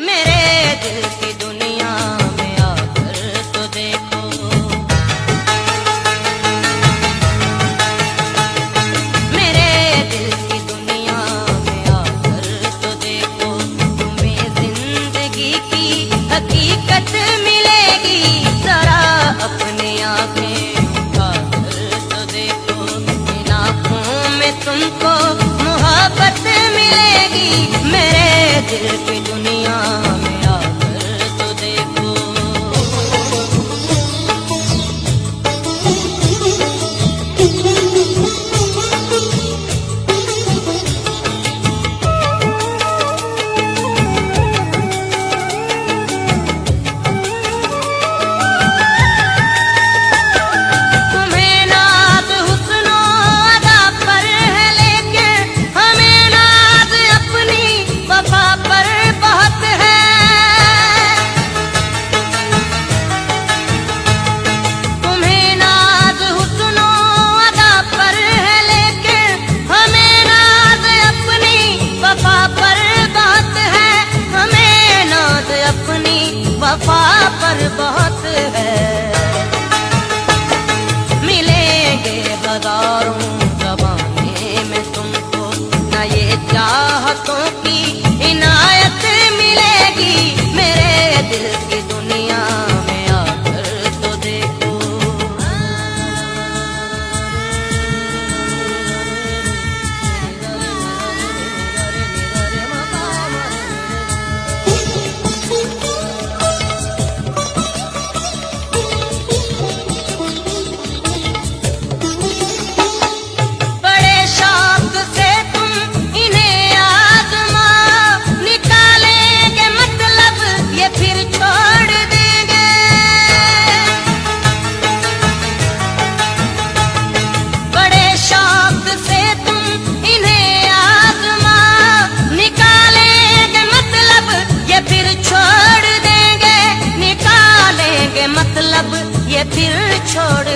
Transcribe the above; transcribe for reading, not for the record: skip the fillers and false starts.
मेरे दिल की दुनिया में आकर तो देखो। मेरे दिल की दुनिया में आकर तो देखो, तुम्हें जिंदगी की हकीकत मिलेगी। जरा अपनी आंखें उठाकर तो देखो, इन आंखों में तुमको मोहब्बत मिलेगी। मेरे दिल की दुनिया में आकर तो देखो। तुम्हें नाज हुस्नो अदा पर है, लेकिन हमें नाज अपनी वफा पर बहुत है। तुम्हें नाज हुस्नो अदा पर है, लेकिन हमें नाज अपनी वफा पर बहुत है। हमें नाज अपनी वफा पर बहुत है। मिलेंगे हजारों ज़माने में तुमको, न ये चाहतों की इनायत मिलेगी। मेरे दिल की दुनिया में आकर तो देखो। बड़े शौक से तुम इन्हें आज़माओ, निकालेंगे मतलब ये फिर छोड़ देंगे। बड़े शौक से तुम इन्हें आज़माओ, निकालेंगे मतलब ये फिर छोड़ देंगे। निकालेंगे मतलब ये फिर छोड़